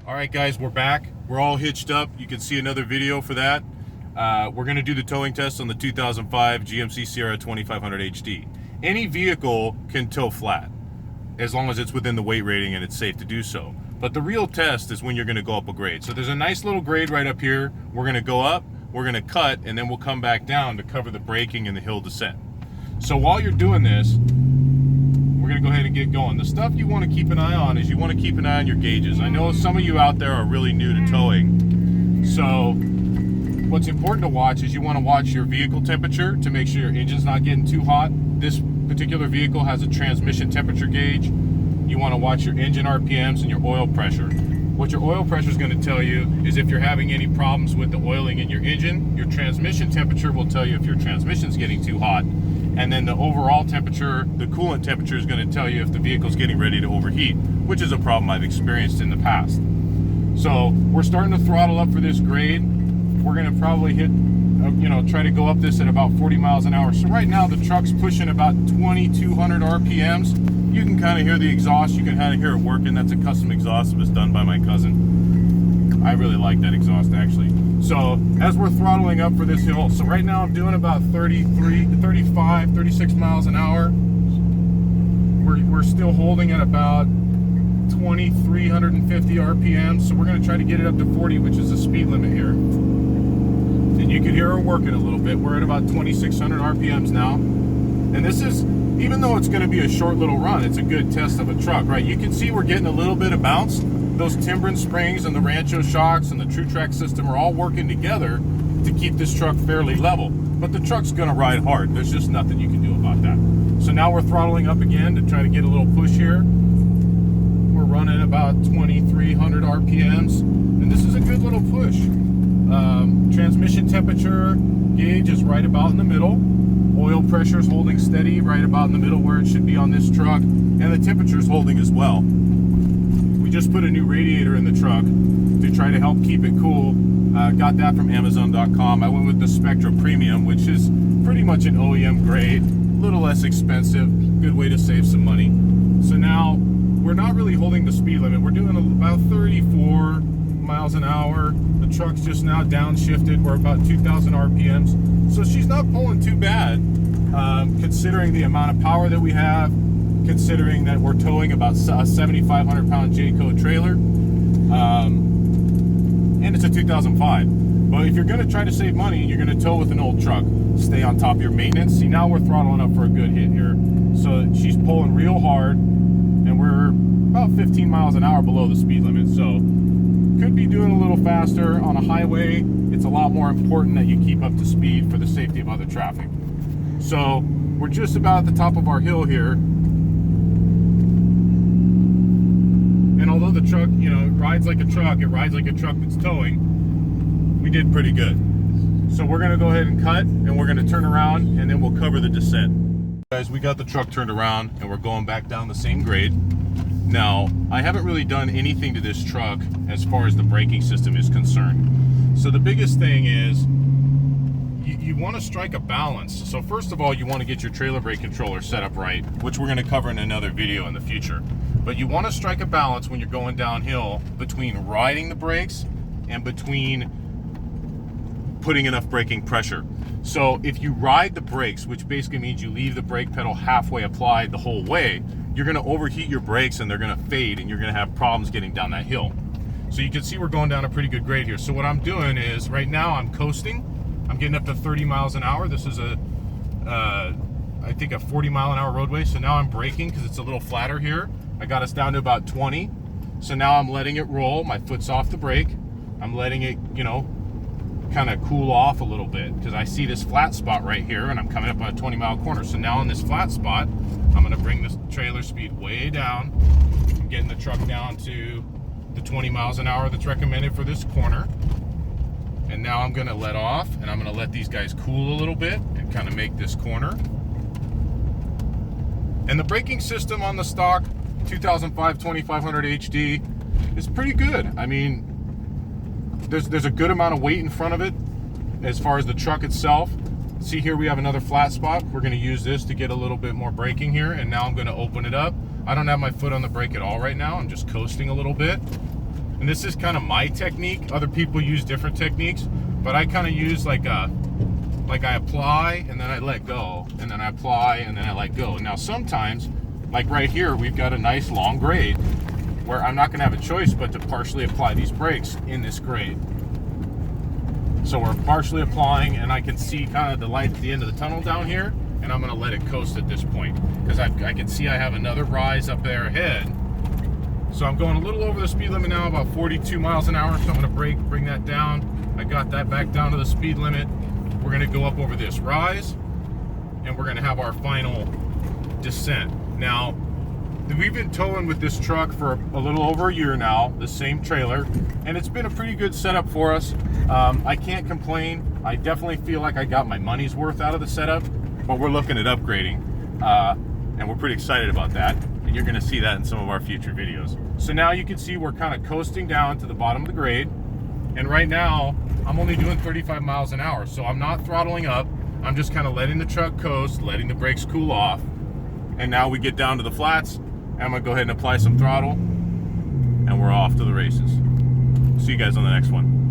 All right, guys, we're back. We're all hitched up. You can see another video for that. We're going to do the towing test on the 2005 GMC Sierra 2500 HD. Any vehicle can tow flat as long as it's within the weight rating and it's safe to do so. But the real test is when you're going to go up a grade. So there's a nice little grade right up here. We're going to go up, we're going to cut, and then we'll come back down to cover the braking and the hill descent. So while you're doing this, we're going to go ahead and get going. The stuff you want to keep an eye on is you want to keep an eye on your gauges. I know some of you out there are really new to towing. So what's important to watch is you want to watch your vehicle temperature to make sure your engine's not getting too hot. This particular vehicle has a transmission temperature gauge. You want to watch your engine RPMs and your oil pressure. What your oil pressure is going to tell you is if you're having any problems with the oiling in your engine. Your transmission temperature will tell you if your transmission's getting too hot. And then the overall temperature, the coolant temperature, is going to tell you if the vehicle's getting ready to overheat, which is a problem I've experienced in the past. So we're starting to throttle up for this grade. We're going to probably hit, try to go up this at about 40 miles an hour. So right now the truck's pushing about 2,200 RPMs. You can kind of hear the exhaust. You can kind of hear it working. That's a custom exhaust that was done by my cousin. I really like that exhaust, actually. So as we're throttling up for this hill, so right now I'm doing about 33, 35, 36 miles an hour. We're still holding at about 2,350 RPMs. So we're going to try to get it up to 40, which is the speed limit here. And you can hear her working a little bit. We're at about 2,600 RPMs now. And this is, even though it's going to be a short little run, it's a good test of a truck, right? You can see we're getting a little bit of bounce. Those Timbren springs and the Rancho shocks and the True Track system are all working together to keep this truck fairly level. But the truck's going to ride hard. There's just nothing you can do about that. So now we're throttling up again to try to get a little push here. We're running about 2,300 RPMs, and this is a good little push. Transmission temperature gauge is right about in the middle. Oil pressure is holding steady right about in the middle where it should be on this truck, and the temperature is holding as well. We just put a new radiator in the truck to try to help keep it cool. Got that from Amazon.com. I went with the Spectra Premium, which is pretty much an OEM grade, a little less expensive, good way to save some money. So now we're not really holding the speed limit. We're doing about 34 miles an hour. The truck's just now downshifted. We're about 2,000 RPMs. So she's not pulling too bad, considering the amount of power that we have, considering that we're towing about a 7,500 pound J-Code trailer, and it's a 2005. But if you're going to try to save money and you're going to tow with an old truck, stay on top of your maintenance. See, now we're throttling up for a good hit here. So she's pulling real hard, and we're about 15 miles an hour below the speed limit. So could be doing a little faster. On a highway, it's a lot more important that you keep up to speed for the safety of other traffic. So we're just about at the top of our hill here. And although the truck, it rides like a truck, it rides like a truck that's towing, we did pretty good. So we're going to go ahead and cut, and we're going to turn around, and then we'll cover the descent. Guys, we got the truck turned around, and we're going back down the same grade. Now, I haven't really done anything to this truck as far as the braking system is concerned. So the biggest thing is you want to strike a balance. So first of all, you want to get your trailer brake controller set up right, which we're going to cover in another video in the future. But you want to strike a balance when you're going downhill between riding the brakes and between putting enough braking pressure. So if you ride the brakes, which basically means you leave the brake pedal halfway applied the whole way, you're going to overheat your brakes and they're going to fade, and you're going to have problems getting down that hill. So you can see we're going down a pretty good grade here. So what I'm doing is right now I'm coasting. I'm getting up to 30 miles an hour. This is I think a 40 mile an hour roadway. So now I'm braking because it's a little flatter here. I got us down to about 20. So now I'm letting it roll. My foot's off the brake. I'm letting it, kind of cool off a little bit because I see this flat spot right here, and I'm coming up on a 20-mile corner. So now on this flat spot, I'm going to bring this trailer speed way down. I'm getting the truck down to the 20 miles an hour that's recommended for this corner. And now I'm going to let off, and I'm going to let these guys cool a little bit and kind of make this corner. And the braking system on the stock 2005 2500 HD is pretty good. I mean, there's a good amount of weight in front of it as far as the truck itself. See here we have another flat spot. We're going to use this to get a little bit more braking here, and now I'm going to open it up. I don't have my foot on the brake at all right now. I'm just coasting a little bit. And this is kind of my technique. Other people use different techniques, but I kind of use like I apply and then I let go, and then I apply and then I let go. Now sometimes, like right here, we've got a nice long grade where I'm not gonna have a choice but to partially apply these brakes in this grade. So we're partially applying, and I can see kind of the light at the end of the tunnel down here, and I'm gonna let it coast at this point because I can see I have another rise up there ahead. So I'm going a little over the speed limit now, about 42 miles an hour. So I'm gonna bring that down. I got that back down to the speed limit. We're gonna go up over this rise, and we're gonna have our final descent. Now, we've been towing with this truck for a little over a year now, the same trailer, and it's been a pretty good setup for us. I can't complain. I definitely feel like I got my money's worth out of the setup, but we're looking at upgrading, and we're pretty excited about that, and you're gonna see that in some of our future videos. So now you can see we're kind of coasting down to the bottom of the grade, and right now I'm only doing 35 miles an hour, so I'm not throttling up. I'm just kind of letting the truck coast, letting the brakes cool off, and now we get down to the flats, and I'm gonna go ahead and apply some throttle, and we're off to the races. See you guys on the next one.